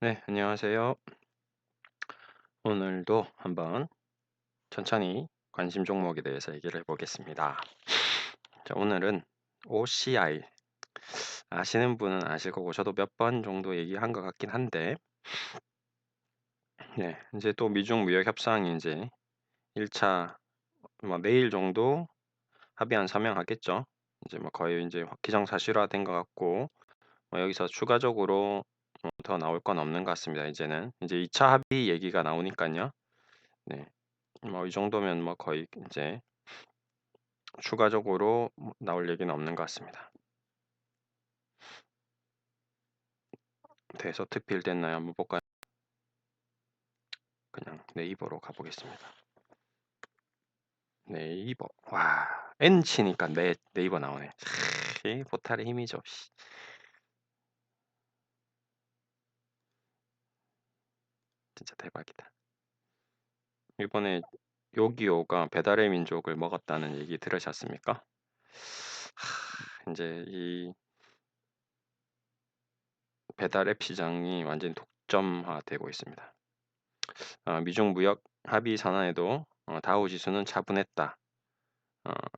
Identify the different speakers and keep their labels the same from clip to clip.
Speaker 1: 네, 안녕하세요. 오늘도 한번 천천히 관심 종목에 대해서 얘기를 해보겠습니다. 자, 오늘은 OCI 아시는 분은 아실 거고 저도 몇 번 정도 얘기한 것 같긴 한데, 네, 이제 또 미중 무역 협상이 이제 1차 뭐 내일 정도 합의안 서명하겠죠. 이제 뭐 거의 이제 기정사실화된 것 같고, 뭐 여기서 추가적으로 더 나올 건 없는 것 같습니다. 이제는 이제 2차 합의 얘기가 나오니까요. 네, 뭐 이 정도면 뭐 거의 이제 추가적으로 나올 얘기는 없는 것 같습니다. 돼서 특필됐나요? 한번 볼까요? 그냥 네이버로 가보겠습니다. 네이버. 와, N 치니까 네이버 나오네. 이 포탈의 힘이죠. 진짜 대박이다. 이번에 요기요가 배달의 민족을 먹었다는 얘기 들으셨습니까? 이제 이 배달 앱 시장이 완전히 독점화되고 있습니다. 미중 무역 합의 선언에도 다우 지수는 차분했다.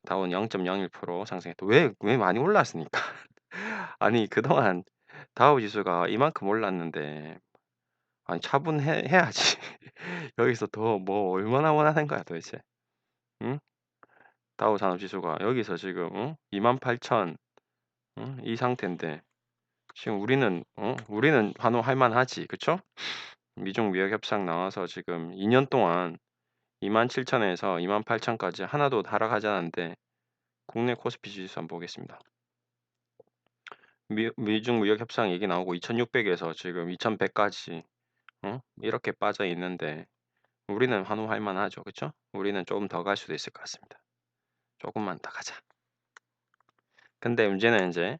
Speaker 1: 다우는 0.01% 상승했다. 왜 많이 올랐으니까. 아니 그동안 다우 지수가 이만큼 올랐는데 아니 차분해 해야지. 여기서 더 뭐 얼마나 원하는 거야 도대체. 응? 다우 산업 지수가 여기서 지금 28,000 이 상태인데 지금 우리는 환호할 만하지. 그쵸? 미중 무역 협상 나와서 지금 2년 동안 27,000에서 28,000까지 하나도 하락하지 않았는데 국내 코스피 지수 한번 보겠습니다. 미중 무역 협상 얘기 나오고 2,600에서 지금 2,100까지 이렇게 빠져 있는데 우리는 환호할 만하죠. 그쵸? 우리는 조금 더 갈 수도 있을 것 같습니다. 조금만 더 가자. 근데 문제는 이제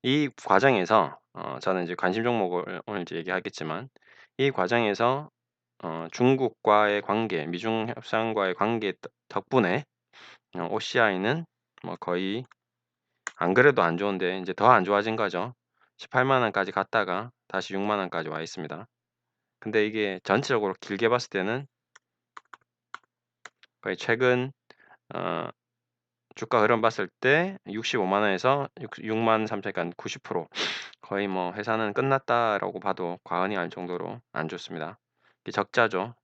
Speaker 1: 이 과정에서 저는 이제 관심 종목을 오늘 이제 얘기하겠지만 이 과정에서 중국과의 관계, 미중 협상과의 관계 덕분에 OCI는 뭐 거의 안 그래도 안 좋은데 이제 더 안 좋아진 거죠. 18만 원까지 갔다가 다시 6만 원까지 와 있습니다. 근데 이게 전체적으로 길게 봤을 때는 거의 최근 어 주가 흐름 봤을 때 65만 원에서 6만 3천 그러니까 90% 거의 뭐 '회사는 끝났다.'라고 봐도 과언이 아닐 정도로 안 좋습니다. 이게 적자죠.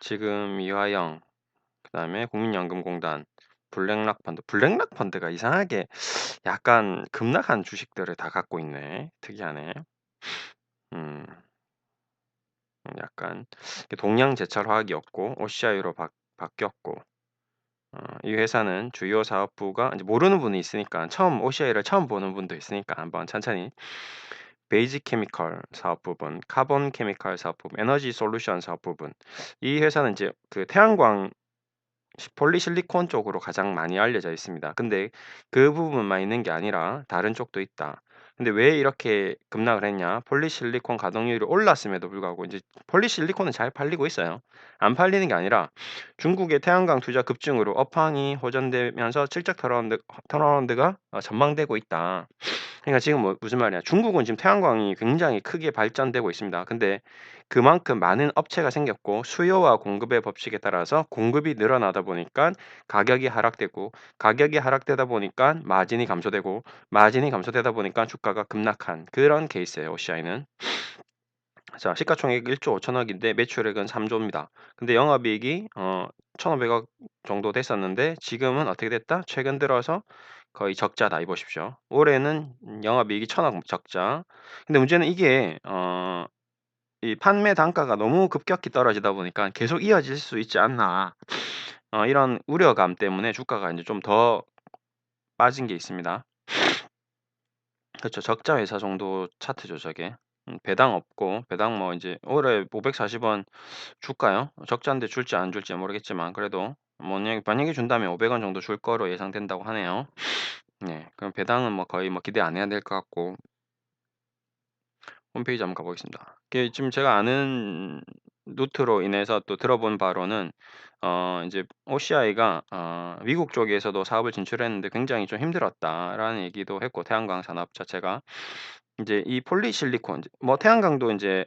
Speaker 1: 지금 이화영 그다음에 국민연금공단, 블랙락 펀드가 이상하게 약간 급락한 주식들을 다 갖고 있네. 특이하네. 음. 약간 동양제철화학이었고 OCI로 바뀌었고 이 회사는 주요 사업부가 이제 모르는 분이 있으니까 OCI를 처음 보는 분도 있으니까 한번 천천히 베이직 케미컬 사업 부분, 카본 케미컬 사업 부분, 에너지 솔루션 사업 부분. 이 회사는 이제 그 태양광 폴리실리콘 쪽으로 가장 많이 알려져 있습니다. 근데 그 부분만 있는 게 아니라 다른 쪽도 있다. 근데 왜 이렇게 급락을 했냐? 폴리실리콘 가동률이 올랐음에도 불구하고 이제 폴리실리콘은 잘 팔리고 있어요. 안 팔리는 게 아니라 중국의 태양광 투자 급증으로 업황이 호전되면서 실적 턴어라운드가 전망되고 있다. 그러니까 지금 뭐 무슨 말이야. 중국은 지금 태양광이 굉장히 크게 발전되고 있습니다. 근데 그만큼 많은 업체가 생겼고 수요와 공급의 법칙에 따라서 공급이 늘어나다 보니까 가격이 하락되고 가격이 하락되다 보니까 마진이 감소되고 마진이 감소되다 보니까 주가가 급락한 그런 케이스예요, OCI는. 자, 시가총액 1조 5천억인데 매출액은 3조입니다. 근데 영업이익이 1,500억 정도 됐었는데 지금은 어떻게 됐다? 최근 들어서 거의 적자다 이 보십시오. 올해는 영업이익이 1,000억 적자. 근데 문제는 이게 이 판매 단가가 너무 급격히 떨어지다 보니까 계속 이어질 수 있지 않나. 이런 우려감 때문에 주가가 인제 좀 더 빠진 게 있습니다. 그쵸. 적자 회사 정도 차트죠 저게. 배당 없고 배당 뭐 인제 올해 540원 줄까요? 적자인데 줄지 안 줄지 모르겠지만 그래도 만약에 준다면 500원 정도 줄 거로 예상된다고 하네요. 네. 그럼 배당은 뭐 거의 뭐 기대 안 해야 될 것 같고 홈페이지 한번 가 보겠습니다. 이게 지금 제가 아는 루트로 인해서 또 들어본 바로는 인제 OCI가 미국 쪽에서도 사업을 진출했는데 굉장히 좀 힘들었다라는 얘기도 했고, 태양광 산업 자체가. 인제 이 폴리실리콘 뭐 태양광도 인제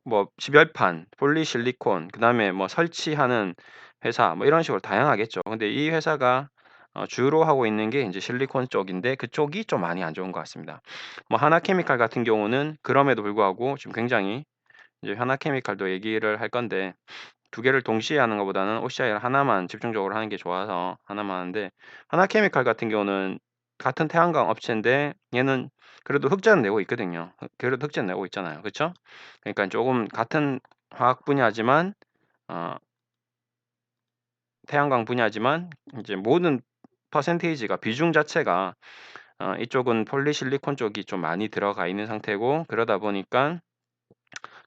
Speaker 1: 뭐 집열판, 폴리실리콘, 그다음에 뭐 설치하는 회사 뭐 이런 식으로 다양하겠죠. 근데 이 회사가 주로 하고 있는 게 인제 실리콘 쪽인데 그쪽이 좀 많이 안 좋은 것 같습니다. 뭐 하나케미칼 같은 경우는 그럼에도 불구하고 지금 굉장히, 이제 하나케미칼도 얘기를 할 건데, 두 개를 동시에 하는 것보다는 OCI를 하나만 집중적으로 하는 게 좋아서 하나만 하는데, 하나케미칼 같은 경우는 같은 태양광 업체인데 얘는 그래도 흑자는 내고 있거든요. 그래도 흑자는 내고 있잖아요. 그쵸? 그러니까 쪼금 같은 화학 분야지만 어 태양광 분야지만 이제 모든 퍼센테이지가, 비중 자체가 이쪽은 폴리실리콘 쪽이 좀 많이 들어가 있는 상태고, 그러다 보니깐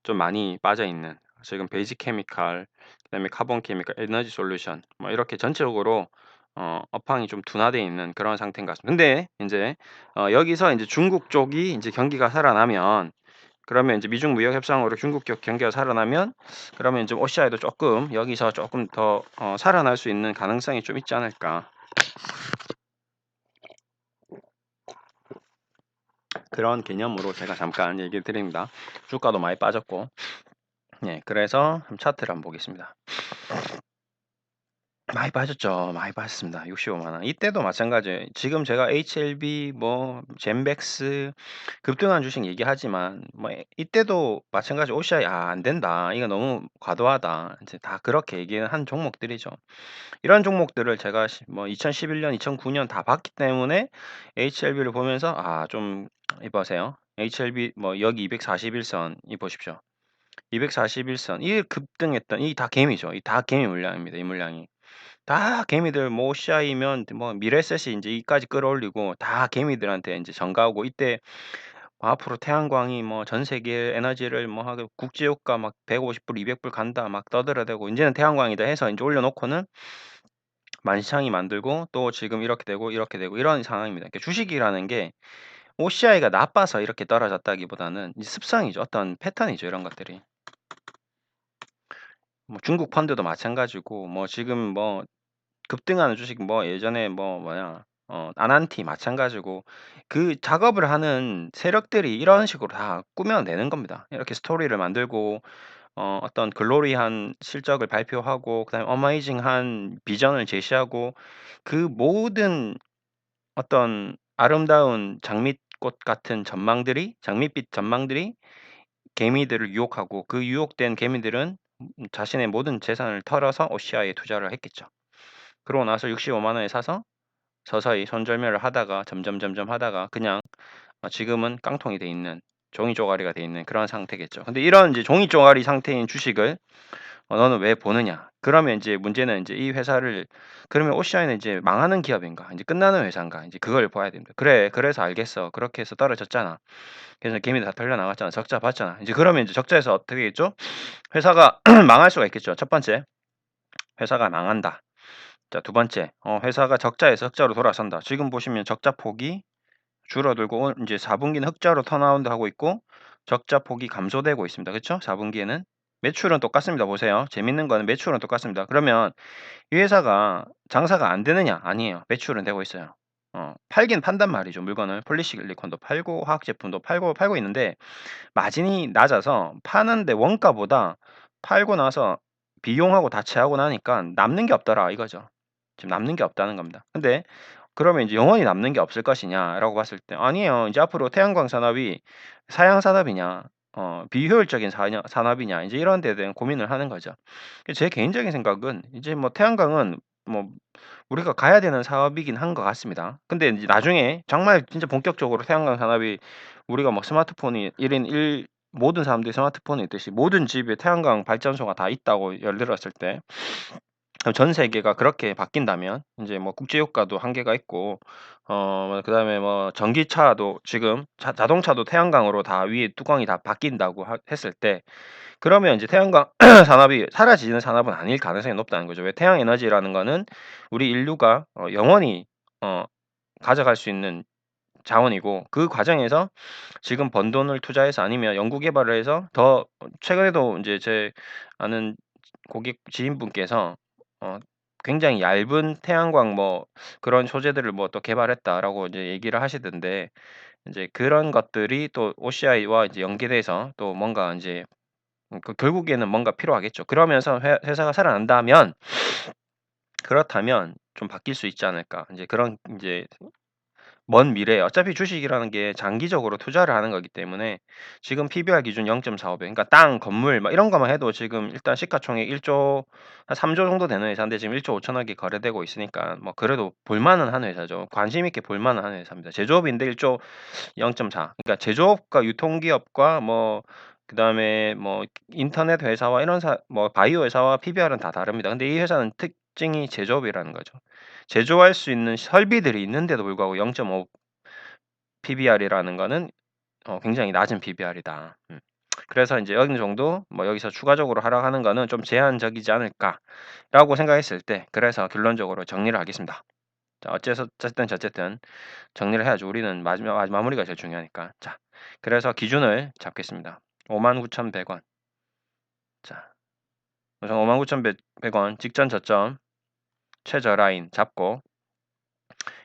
Speaker 1: 좀 많이 빠져 있는, 지금 베이직 케미칼, 그다음에 카본 케미칼, 에너지 솔루션 뭐 이렇게 전체적으로 업황이 좀 둔화되어 있는 그런 상태인 것 같습니다. 근데 인제 여기서 인제 중국 쪽이 인제 경기가 살아나면, 그러면 인제 미중 무역 협상으로 중국 쪽 경기가 살아나면, 그러면 좀 OCI도 쪼끔 여기서 쪼끔 더 살아날 수 있는 가능성이 좀 있지 않을까. 그런 개념으로 제가 잠깐 얘기를 드립니다. 주가도 많이 빠졌고. 예, 그래서 한번 차트를 한번 보겠습니다. 많이 빠졌죠. 많이 빠졌습니다. 65만 원. 이때도 마찬가지예요. 지금 제가 HLB 뭐 젠백스 급등한 주식 얘기하지만 뭐 이때도 마찬가지 OCI '아 안 된다. 이거 너무 과도하다.' 이제 다 그렇게 얘기를 한 종목들이죠. 이런 종목들을 제가 뭐 2011년, 2009년 다 봤기 때문에 HLB를 보면서 좀 이 보세요. HLB 뭐 여기 241선 이 보십시오. 241선 이 급등했던 이 다 개미죠. 이 다 개미 물량입니다, 이 물량이. 다 개미들 뭐 OCI면 뭐 미래셋이 인제 이까지 끌어올리고 다 개미들한테 인제 전가오고, 이때 앞으로 태양광이 뭐 전 세계 에너지를 뭐 하고 국제유가 막 150불 200불 간다 막 떠들어대고, 인제는 태양광이다 해서 인제 올려 놓고는 만시창이 만들고 또 지금 이렇게 되고 이렇게 되고 이런 상황입니다. 그러니까 주식이라는 게 OCI가 나빠서 이렇게 떨어졌다기보다는 이 습성이죠. 어떤 패턴이죠, 이런 것들이. 뭐 중국 펀드도 마찬가지고, 뭐 지금 뭐 급등하는 주식 뭐 예전에 뭐 뭐냐 아난티 마찬가지고, 그 작업을 하는 세력들이 이런 식으로 다 꾸며내는 겁니다. 이렇게 스토리를 만들고 어떤 글로리한 실적을 발표하고, 그다음에 어메이징한 비전을 제시하고, 그 모든 어떤 아름다운 장밋꽃 같은 전망들이, 장밋빛 전망들이 개미들을 유혹하고, 그 유혹된 개미들은 자신의 모든 재산을 털어서 OCI에 투자를 했겠죠. 그러고 나서 65만 원에 사서 서서히 손절매를 하다가 점점 하다가 그냥 지금은 깡통이 돼 있는, 종이 쪼가리가 돼 있는 그런 상태겠죠. 근데 이런 이제 종이 쪼가리 상태인 주식을 너는 왜 보느냐? 그러면 인제 문제는 인제 이 회사를, 그러면 OCI는 이제 망하는 기업인가 인제 끝나는 회사인가, 인제 그걸 봐야 됩니다. "그래. 그래서 알겠어. 그렇게 해서 떨어졌잖아. 그래서 개미들 다 털려 나갔잖아. 적자 봤잖아." 인제 그러면 인제 적자에서 어떻게 되겠죠? 회사가 망할 수가 있겠죠. 첫 번째, 회사가 망한다. 자, 두 번째, 회사가 적자에서 흑자로 돌아선다. 지금 보시면 적자 폭이 줄어들고 인제 4 분기는 흑자로 턴어라운드 하고 있고, 적자 폭이 감소되고 있습니다. 그쵸? 4 분기에는. 매출은 똑같습니다. 보세요. 재밌는 거는 매출은 똑같습니다. 그러면 이 회사가 장사가 안 되느냐? 아니에요. 매출은 되고 있어요. 팔긴 판단 말이죠, 물건을. 폴리실리콘도 팔고 화학 제품도 팔고 있는데 마진이 낮아서 파는데 원가보다 팔고 나서 비용하고 다 제하고 나니까 남는 게 없더라 이거죠. 지금 남는 게 없다는 겁니다. 근데 그러면 이제 '영원히 남는 게 없을 것이냐.'라고 봤을 때 아니에요. 인제 앞으로 태양광 산업이 사양 산업이냐 비효율적인 산업이냐, 인제 이런 데에 대한 고민을 하는 거죠. 제 개인적인 생각은 이제 뭐 태양광은 뭐 우리가 가야 되는 사업이긴 한 것 같습니다. 근데 인제 나중에 정말 진짜 본격적으로 태양광 산업이, 우리가 뭐 스마트폰이 1인 1 모든 사람들이 스마트폰이 있듯이 모든 집에 태양광 발전소가 다 있다고 예를 들었을 때, 전 세계가 그렇게 바뀐다면 인제 뭐 국제유가도 한계가 있고 그다음에 뭐 전기차도 지금 자동차도 태양광으로 다 위에 뚜껑이 다 바뀐다고 했을 때, 그러면 인제 태양광 산업이 사라지는 산업은 아닐 가능성이 높다는 거죠. 왜 태양 에너지라는 거는 우리 인류가 영원히 어 가져갈 수 있는 자원이고 그 과정에서 지금 번 돈을 투자해서 아니면 연구 개발을 해서 더 최근에도 인제 제 아는 고객 지인분께서 어 굉장히 얇은 태양광 뭐 그런 소재들을 뭐 또 개발했다라고 이제 얘기를 하시던데 인제 그런 것들이 또 OCI와 이제 연계돼서 또 뭔가 인제 그 결국에는 뭔가 필요하겠죠. 그러면서 회사가 살아난다면 그렇다면 좀 바뀔 수 있지 않을까. 인제 그런 인제 먼 미래에 어차피 주식이라는 게 장기적으로 투자를 하는 거기 때문에 지금 PBR 기준 0.45 배 그러니까 땅, 건물 막 이런 것만 해도 지금 일단 시가총액 1조 한 3조 정도 되는 회사인데 지금 1조 5천억이 거래되고 있으니까 뭐 그래도 볼 만은 한 회사죠. 관심 있게 볼 만은 한 회사입니다. 제조업인데 1조 0.4 그러니까 제조업과 유통기업과 뭐 그다음에 뭐 인터넷 회사와 이런 뭐 바이오 회사와 PBR은 다 다릅니다. 근데 이 회사는 특징이 제조업이라는 거죠. 제조할 수 있는 설비들이 있는데도 불구하고 0.5 PBR이라는 거는 굉장히 낮은 PBR이다. 그래서 인제 어느 정도 뭐 여기서 추가적으로 하락하는 거는 좀 제한적이지 않을까라고 생각했을 때 그래서 결론적으로 정리를 하겠습니다. 자 어쨌든 저쨌든 정리를 해야죠. 우리는 마지막 마무리가 제일 중요하니까. 자 그래서 기준을 잡겠습니다. 59,100 원. 자 우선 59,100원 직전 저점 최저 라인 잡고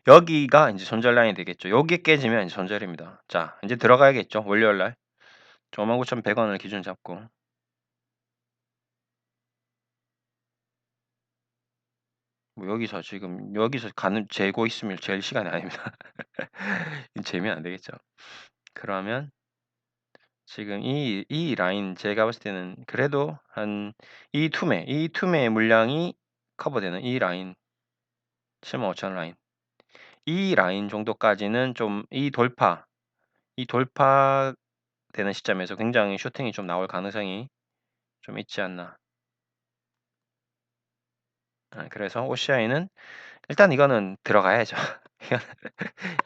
Speaker 1: 여기가 인제 손절 라인이 되겠죠. 요게 깨지면 인제 손절입니다. 자 인제 들어가야겠죠. 월요일 날. 59,100 원을 기준 잡고 뭐 여기서 지금 여기서 가는 재고 있으면 잴 시간이 아닙니다. 재면 안 되겠죠. 그러면 지금 이 라인 제가 봤을 때는 그래도 한 이 투매 물량이 커버되는 이 라인 75,000 라인 이 라인 정도까지는 좀 이 돌파되는 시점에서 굉장히 슈팅이 좀 나올 가능성이 좀 있지 않나. 그래서 OCI는 일단 이거는 들어가야죠.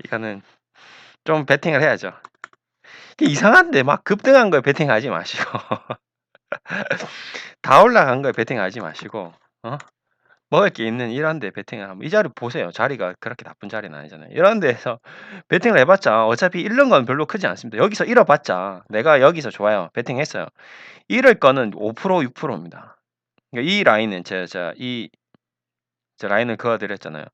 Speaker 1: 이거는 좀 베팅을 해야죠. 이게 이상한데 막 급등한 거에 베팅하지 마시고 다 올라간 거에 베팅하지 마시고 먹을 게 있는 이런 데 베팅을 한번 이 자리 보세요. 자리가 그렇게 나쁜 자리는 아니잖아요. 이런 데에서 베팅을 해 봤자 어차피 잃는 건 별로 크지 않습니다. 여기서 잃어 봤자 내가 여기서 좋아요. 베팅했어요. 잃을 거는 5% 6% 입니다. 그러니까 이 라인은 제가 라인을 그어 드렸잖아요.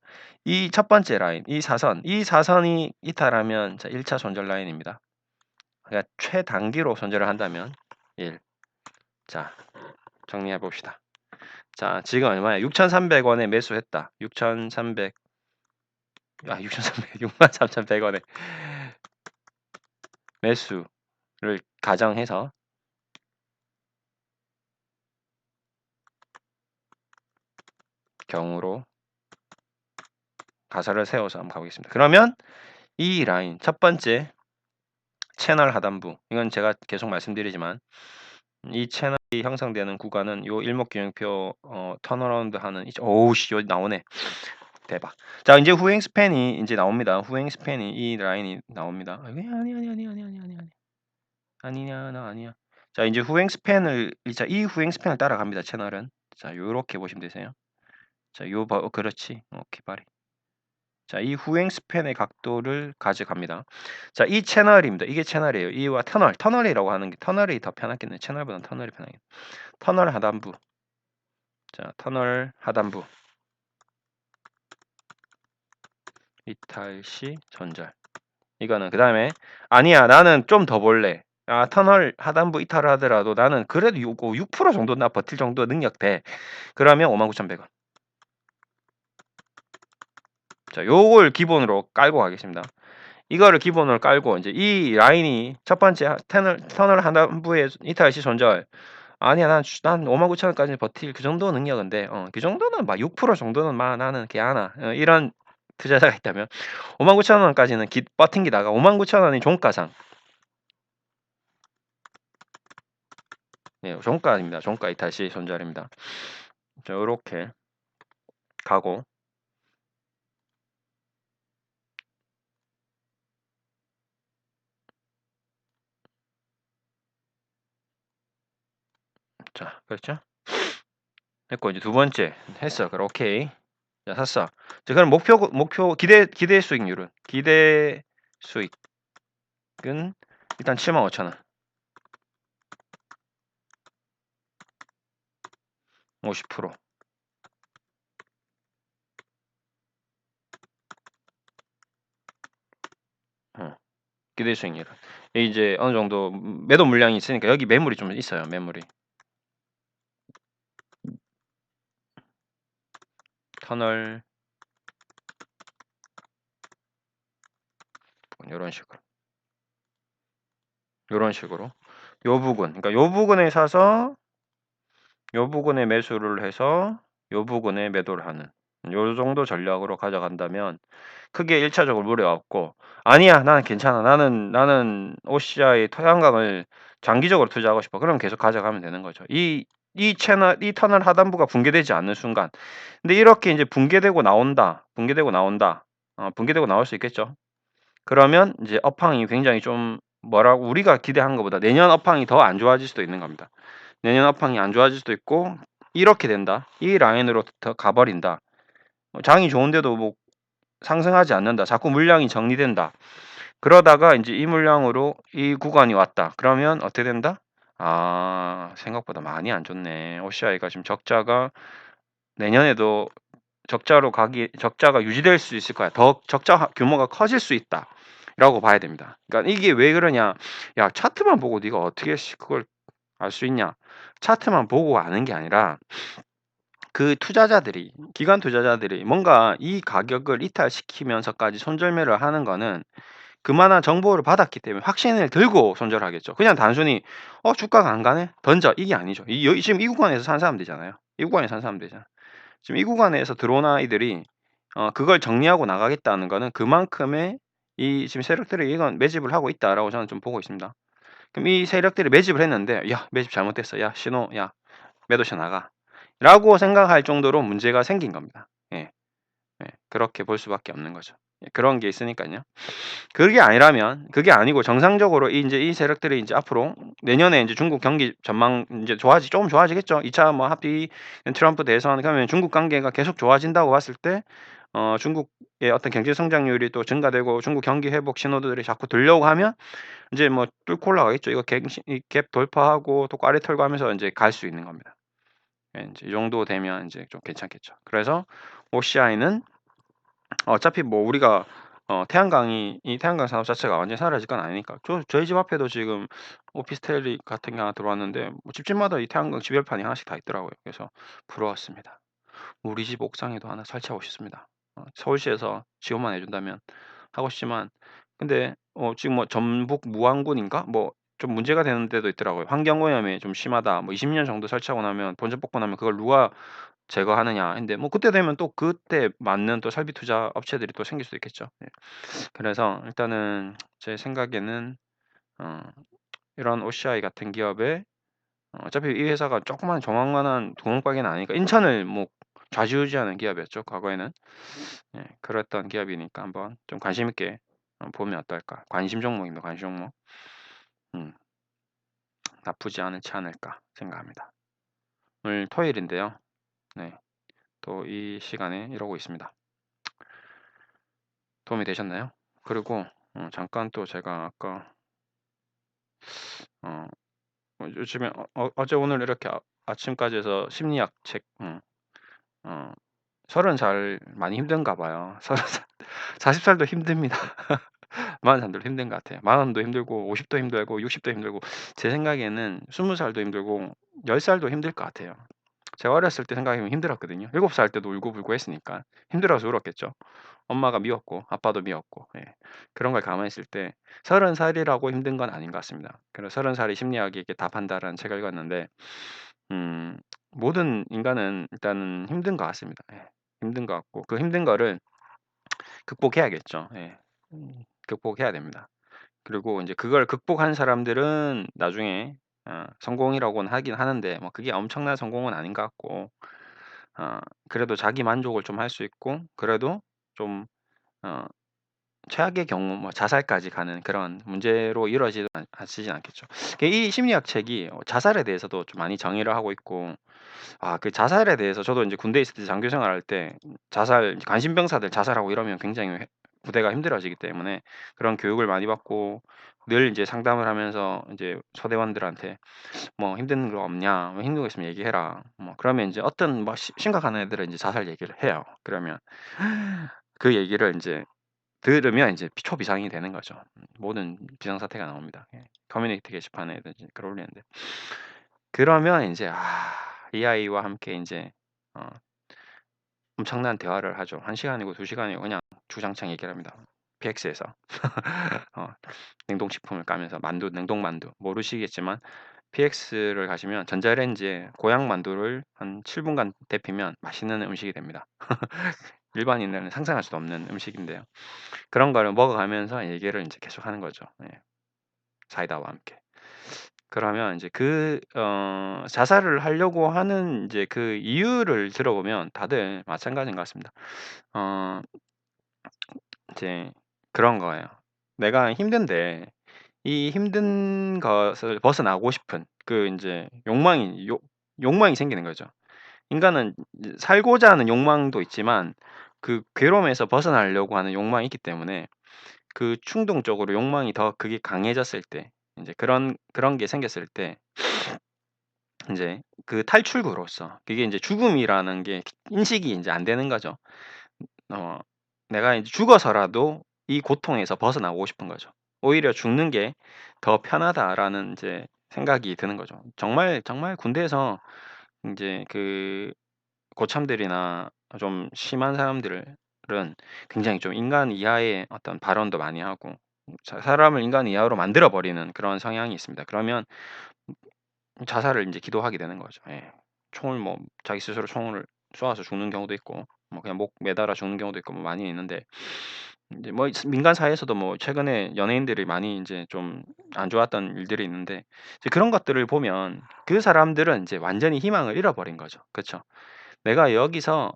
Speaker 1: 이 첫 번째 라인 이 사선이 이탈하면 자 1차 손절 라인입니다. 그러니까 최단기로 손절을 한다면 1 자 정리해 봅시다. 자 지금 얼마야? 6,300 원에 매수했다. 6,300 6,300 63,100 원에 매수를 가정해서 경우로 가설을 세워서 한번 가 보겠습니다. 그러면 이 라인 첫 번째 채널 하단부 이건 제가 계속 말씀드리지만 이 채널이 형성되는 구간은 요 일목균형표 턴어라운드 하는 오우 씨 여기 나오네. 대박. 자 인제 후행 스팬이 인제 나옵니다. 후행 스팬이 이 라인이 나옵니다. 왜 아니. 아니냐 나 아니야. 자 인제 후행 스팬을 이 후행 스팬을 따라갑니다 채널은. 자 요렇게 보시면 되세요. 자 요 그렇지. 오케이 바리. 자 이 후행 스팬의 각도를 가져갑니다. 자 이 채널입니다. 이게 채널이에요. 이와 터널이라고 하는 게 터널이 더 편하겠네. 채널보다는 터널이 편하겠네. 터널 하단부. 자 터널 하단부. 이탈 시 손절. 이거는 그다음에 "아니야. 나는 좀 더 볼래. 터널 하단부 이탈을 하더라도 나는 그래도 요거 6% 정도는 나 버틸 정도 능력 돼." 그러면 59,100 원. 자 요걸 기본으로 깔고 가겠습니다. 이거를 기본으로 깔고 인제 이 라인이 첫 번째 터널 하단부의 이탈 시 손절. "아니야. 난 59,000 원까지는 버틸 그 정도 능력은 돼. 그 정도는 막 6% 정도는 막 나는 괜찮아." 이런 투자자가 있다면 59,000 원까지는 버팅기다가 59,000 원이 종가상 예 종가입니다. 종가 이탈 시 손절입니다. 자 요렇게 가고 자 그렇죠? 했고 이제 두 번째 했어. 그럼 오케이. 자 샀어. 자 그럼 목표 기대 수익률은? 기대 수익은 일단 75,000원. 50%. 어. 기대 수익률은. 이제 어느 정도 매도 물량이 있으니까 여기 매물이 좀 있어요, 매물이. 터널 요런 식으로. 요런 식으로. 요 부근. 그러니까 요 부근에 사서 요 부근에 매수를 해서 요 부근에 매도를 하는 요 정도 전략으로 가져간다면 크게 1차적으로 무리 없고 아니야 나는 괜찮아 나는 OCI 토양강을 장기적으로 투자하고 싶어 그럼 계속 가져가면 되는 거죠. 이 채널 이 터널 하단부가 붕괴되지 않는 순간 근데 이렇게 이제 붕괴되고 나온다 붕괴되고 나올 수 있겠죠. 그러면 이제 업황이 굉장히 좀 뭐라고 우리가 기대한 것보다 내년 업황이 더 안 좋아질 수도 있는 겁니다. 내년 업황이 안 좋아질 수도 있고 이렇게 된다. 이 라인으로 더 가버린다. 장이 좋은데도 뭐 상승하지 않는다. 자꾸 물량이 정리된다. 그러다가 이제 이 물량으로 이 구간이 왔다. 그러면 어떻게 된다? 아, 생각보다 많이 안 좋네. OCI가 지금 적자가 내년에도 적자가 유지될 수 있을 거야. 더 적자 규모가 커질 수 있다. 라고 봐야 됩니다. 그러니까 이게 왜 그러냐? 야, 차트만 보고 네가 어떻게 그걸 알 수 있냐? 차트만 보고 아는 게 아니라 그 투자자들이 기관 투자자들이 뭔가 이 가격을 이탈시키면서까지 손절매를 하는 거는 그만한 정보를 받았기 때문에 확신을 들고 손절하겠죠. 그냥 단순히 주가가 안 가네 던져 이게 아니죠. 여기 지금 이 구간에서 산 사람들이잖아요. 이 구간에서 산 사람들이잖아. 지금 이 구간에서 들어온 아이들이 그걸 정리하고 나가겠다는 거는 그만큼의 이 지금 세력들이 이건 매집을 하고 있다라고 저는 좀 보고 있습니다. 그럼 이 세력들이 매집을 했는데 야 매집 잘못됐어. 야 신호 야 매도시 나가.'라고 생각할 정도로 문제가 생긴 겁니다. 예. 예. 그렇게 볼 수밖에 없는 거죠. 예 그런 게 있으니깐요. 그게 아니고 정상적으로 인제 이 세력들이 인제 앞으로 내년에 인제 중국 경기 전망 인제 조금 좋아지겠죠. 2차 뭐 합의 트럼프 대선 그러면 중국 관계가 계속 좋아진다고 봤을 때 중국의 어떤 경제 성장률이 또 증가되고 중국 경기 회복 신호들이 자꾸 들려오고 하면 인제 뭐 뚫고 올라가겠죠. 이거 이 갭 돌파하고 또 꽈리 털고 하면서 인제 갈 수 있는 겁니다. 예 인제 이 정도 되면 인제 좀 괜찮겠죠. 그래서 OCI는 어차피 뭐 우리가 태양광이 이 태양광 산업 자체가 완전히 사라질 건 아니니까 저희 집 앞에도 지금 오피스텔이 같은 게 하나 들어왔는데 뭐 집집마다 이 태양광 지별판이 하나씩 다 있더라고요. 그래서 부러웠습니다. 우리 집 옥상에도 하나 설치하고 싶습니다. 서울시에서 지원만 해 준다면 하고 싶지만 근데 지금 뭐 전북 무안군인가 뭐 좀 문제가 되는 데도 있더라고요. "환경오염이 좀 심하다." 뭐 "20년 정도 설치하고 나면 본전 뽑고 나면 그걸 누가 제거하느냐." 했는데 뭐 그때 되면 또 그때 맞는 또 설비 투자 업체들이 또 생길 수도 있겠죠. 예. 그래서 일단은 제 생각에는 어 이런 OCI 같은 기업에 어차피 이 회사가 조그만 조만간한 동업가게는 아니니까 인천을 뭐 좌지우지하는 기업이었죠, 과거에는. 예. 그랬던 기업이니까 한번 좀 관심 있게 보면 어떨까. 관심 종목입니다, 관심 종목. 음. 나쁘지 않지 않을까 생각합니다. 오늘 토요일인데요. 네. 또 이 시간에 이러고 있습니다. 도움이 되셨나요? 그리고 잠깐 또 제가 아까 어 요즘에 어제 오늘 이렇게 아침까지 해서 심리학 책 30살 많이 힘든가 봐요. 30 살 40 살도 힘듭니다. 40 살도 힘든 것 같아요. 40도 힘들고 50도 힘들고 60도 힘들고 제 생각에는 20 살도 힘들고 10 살도 힘들 것 같아요. 제가 어렸을 때 생각해 보면 힘들었거든요. 7살 때도 울고불고 했으니까. 힘들어서 울었겠죠. 엄마가 미웠고 아빠도 미웠고 예. 그런 걸 감안했을 때 30 살이라고 힘든 건 아닌 것 같습니다. 그래서 "30 살이 심리학에게 답한다."라는 책을 읽었는데 음 모든 인간은 일단은 힘든 것 같습니다. 예. 힘든 것 같고 그 힘든 거를 극복해야겠죠. 예. 극복해야 됩니다. 그리고 인제 그걸 극복한 사람들은 나중에 성공이라고는 하긴 하는데 뭐 그게 엄청난 성공은 아닌 것 같고 어 그래도 자기 만족을 좀 할 수 있고 그래도 좀 어 최악의 경우 뭐 자살까지 가는 그런 문제로 이루어지진 않겠죠. 이 심리학 책이 자살에 대해서도 좀 많이 정의를 하고 있고 그 자살에 대해서 저도 인제 군대에 있을 때 장교 생활할 때 자살 관심병사들 자살하고 이러면 굉장히 부대가 힘들어지기 때문에 그런 교육을 많이 받고 늘 인제 상담을 하면서 인제 소대원들한테 뭐 "힘든 거 없냐? 뭐 힘든 거 있으면 얘기해라." 뭐 그러면 인제 어떤 뭐 심각한 애들은 인제 자살 얘기를 해요. 그러면 그 얘기를 인제 들으면 인제 초비상이 되는 거죠. 모든 비상사태가 나옵니다. 예. 커뮤니티 게시판에 이제 글 올리는데. 그러면 인제 이 아이와 함께 인제 어 엄청난 대화를 하죠. 1 시간이고 2 시간이고 그냥 주장창 얘기를 합니다. PX에서. 어 냉동식품을 까면서 만두 냉동만두 모르시겠지만 PX를 가시면 전자레인지에 고양 만두를 한 7 분간 데피면 맛있는 음식이 됩니다. 일반인들은 상상할 수도 없는 음식인데요. 그런 거를 먹어가면서 얘기를 인제 계속하는 거죠. 예. 사이다와 함께. 그러면 인제 자살을 하려고 하는 인제 그 이유를 들어보면 다들 마찬가지인 것 같습니다. 어 이제 그런 거예요. 내가 힘든데 이 힘든 것을 벗어나고 싶은 그 인제 욕망이 생기는 거죠. 인간은 이제 살고자 하는 욕망도 있지만 그 괴로움에서 벗어나려고 하는 욕망이 있기 때문에 그 충동적으로 욕망이 더 그게 강해졌을 때 인제 그런 게 생겼을 때 인제 그 탈출구로서 그게 인제 죽음이라는 게 인식이 인제 안 되는 거죠. 어 내가 인제 죽어서라도 이 고통에서 벗어나고 싶은 거죠. 오히려 '죽는 게 더 편하다.'라는 인제 생각이 드는 거죠. 정말 군대에서 인제 그 고참들이나 좀 심한 사람들은 굉장히 좀 인간 이하의 어떤 발언도 많이 하고 사람을 인간 이하로 만들어 버리는 그런 성향이 있습니다. 그러면 자살을 인제 기도하게 되는 거죠. 예. 총을 뭐 자기 스스로 총을 쏘아서 죽는 경우도 있고 뭐 그냥 목 매달아 죽는 경우도 있고 뭐 많이 있는데 인제 뭐 민간 사회에서도 뭐 최근에 연예인들이 많이 인제 좀 안 좋았던 일들이 있는데 이제 그런 것들을 보면 그 사람들은 인제 완전히 희망을 잃어버린 거죠. 그쵸? 내가 여기서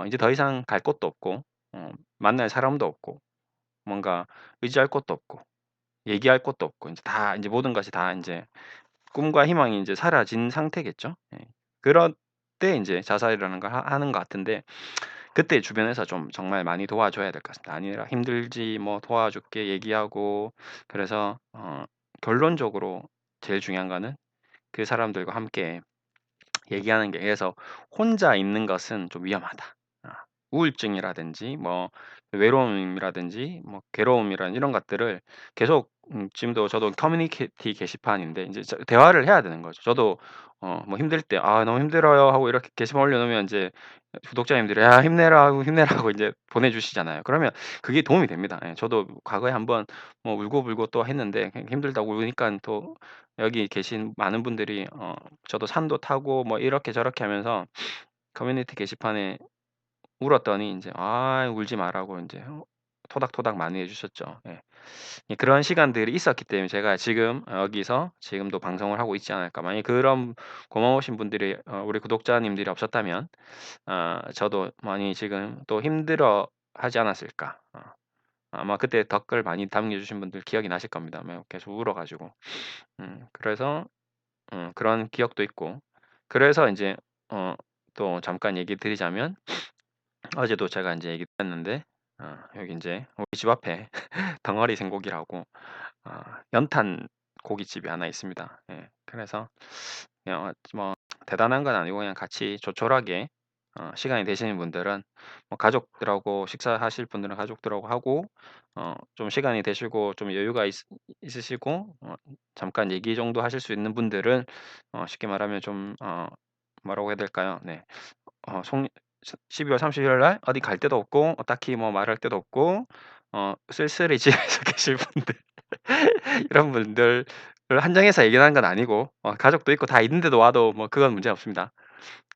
Speaker 1: 이제 더 이상 갈 곳도 없고 만날 사람도 없고 뭔가 의지할 곳도 없고 얘기할 곳도 없고 인제 다 인제 모든 것이 다 인제 꿈과 희망이 인제 사라진 상태겠죠. 예. 그럴 때 인제 자살이라는 걸 하는 것 같은데 그때 주변에서 좀 정말 많이 도와줘야 될 것 같습니다. 아니라 "힘들지 뭐 도와줄게." 얘기하고 그래서 결론적으로 제일 중요한 거는 그 사람들과 함께 얘기하는 게 그래서 혼자 있는 것은 좀 위험하다. 우울증이라든지 뭐 외로움이라든지 뭐 괴로움이란 이런 것들을 계속 지금도 저도 커뮤니티 게시판인데 인제 대화를 해야 되는 거죠. 저도 뭐 힘들 때 "아 너무 힘들어요." 하고 이렇게 게시판 올려놓으면 인제 구독자님들이 "야 힘내라." 하고 "힘내라." 하고 인제 보내주시잖아요. 그러면 그게 도움이 됩니다. 예. 저도 과거에 한번 뭐 울고불고 또 했는데 힘들다고 우니깐 또 여기 계신 많은 분들이 저도 산도 타고 뭐 이렇게 저렇게 하면서 커뮤니티 게시판에 울었더니 인제 "아 울지 마라."고 인제 토닥토닥 많이 해 주셨죠. 예. 예 그런 시간들이 있었기 때문에 제가 지금 여기서 지금도 방송을 하고 있지 않을까. 만약에 그런 고마우신 분들이 우리 구독자님들이 없었다면 저도 많이 지금 또 힘들어하지 않았을까. 아마 그때 댓글 많이 남겨 주신 분들 기억이 나실 겁니다. 막 계속 울어 가지고. 그래서 그런 기억도 있고 그래서 인제 또 잠깐 얘기 드리자면 어제도 제가 인제 얘기 드렸는데 여기 인제 우리 집 앞에 덩어리 생고기라고 연탄 고깃집이 하나 있습니다. 예. 그래서 그냥 뭐 대단한 건 아니고 그냥 같이 조촐하게 시간이 되시는 분들은 뭐 가족들하고 식사하실 분들은 가족들하고 하고 좀 시간이 되시고 좀 여유가 있으시고 잠깐 얘기 정도 하실 수 있는 분들은 쉽게 말하면 좀 뭐라고 해야 될까요? 네. 송 12월 30일 날 어디 갈 데도 없고 딱히 뭐 말할 데도 없고 쓸쓸히 집에서 계실 분들 이런 분들을 한정해서 얘기하는 건 아니고 가족도 있고 다 있는데도 와도 뭐 그건 문제 없습니다.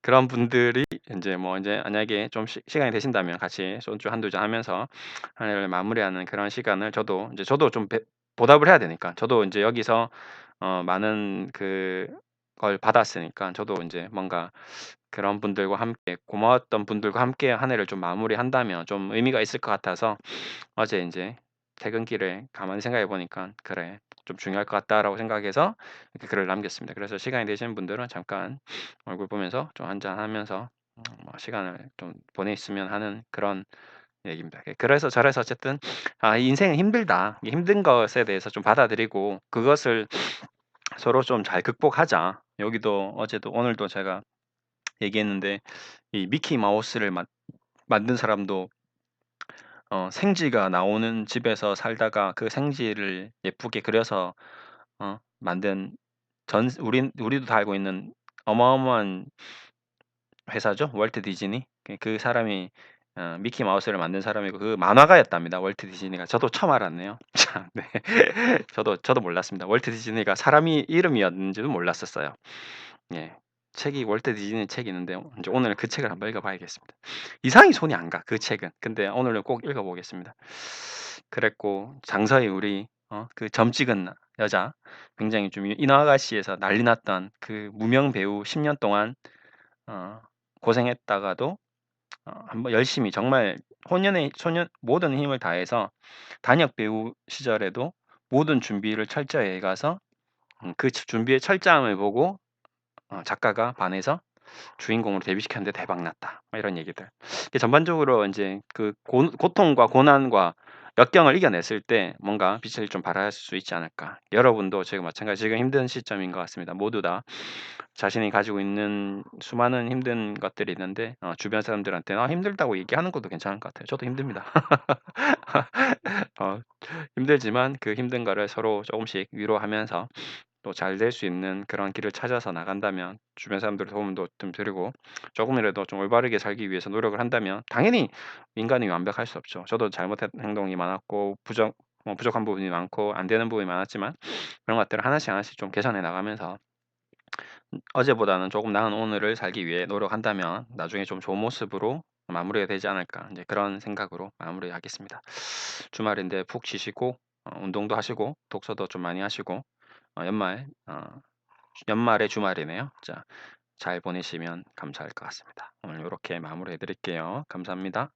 Speaker 1: 그런 분들이 인제 뭐 인제 만약에 좀 시간이 되신다면 같이 소주 한두 잔 하면서 한 해를 마무리하는 그런 시간을 저도 좀 보답을 해야 되니까 저도 인제 여기서 많은 그걸 받았으니까 저도 인제 뭔가 그런 분들과 함께 고마웠던 분들과 함께 한 해를 좀 마무리한다면 좀 의미가 있을 것 같아서 어제 인제 퇴근길에 가만히 생각해 보니까 '그래. 좀 중요할 것 같다.'라고 생각해서 이렇게 글을 남겼습니다. 그래서 시간이 되시는 분들은 잠깐 얼굴 보면서 좀 한잔하면서 뭐 시간을 좀 보냈으면 하는 그런 얘기입니다. 그래서 저래서 어쨌든 인생은 힘들다. 이 힘든 것에 대해서 좀 받아들이고 그것을 서로 좀 잘 극복하자. 여기도 어제도 오늘도 제가 얘기했는데 이 미키 마우스를 만든 사람도 생쥐가 나오는 집에서 살다가 그 생쥐를 예쁘게 그려서 만든 우리도 다 알고 있는 어마어마한 회사죠. 월트 디즈니. 그 사람이 미키 마우스를 만든 사람이고 그 만화가였답니다. 월트 디즈니가. 저도 처음 알았네요. 참 네. 저도 몰랐습니다. 월트 디즈니가 사람이 이름이었는지도 몰랐었어요. 예. 책이 월트 디즈니 책이 있는데 인제 오늘 그 책을 한번 읽어 봐야겠습니다. 이상하게 손이 안 가 그 책은. 근데 오늘은 꼭 읽어 보겠습니다. 그랬고 장서희 우리 그 점 찍은 여자 굉장히 좀 인어아가씨에서 난리 났던 그 무명 배우 10년 동안 어 고생했다가도 한번 열심히 정말 혼연의 소년 모든 힘을 다해서 단역 배우 시절에도 모든 준비를 철저히 해 가서 그 준비의 철저함을 보고 작가가 반해서 주인공으로 데뷔시켰는데 대박 났다. 뭐 이런 얘기들. 이게 전반적으로 인제 그 고 고통과 고난과 역경을 이겨냈을 때 뭔가 빛을 좀 발할 수 있지 않을까. 여러분도 지금 마찬가지 지금 힘든 시점인 것 같습니다. 모두 다 자신이 가지고 있는 수많은 힘든 것들이 있는데 주변 사람들한테는 힘들다고 얘기하는 것도 괜찮은 것 같아요. 저도 힘듭니다. 어 힘들지만 그 힘든 거를 서로 쪼금씩 위로하면서 또 잘 될 수 있는 그런 길을 찾아서 나간다면 주변 사람들 도움도 좀 드리고 쪼금이라도 좀 올바르게 살기 위해서 노력을 한다면 당연히 인간이 완벽할 수 없죠. 저도 잘못한 행동이 많았고 부족한 부분이 많고 안 되는 부분이 많았지만 그런 것들을 하나씩 하나씩 좀 개선해 나가면서 어제보다는 조금 나은 오늘을 살기 위해 노력한다면 나중에 좀 좋은 모습으로 마무리가 되지 않을까 인제 그런 생각으로 마무리하겠습니다. 주말인데 푹 쉬시고 운동도 하시고 독서도 좀 많이 하시고 연말의 주말이네요. 자 잘 보내시면 감사할 것 같습니다. 오늘 요렇게 마무리해 드릴게요. 감사합니다.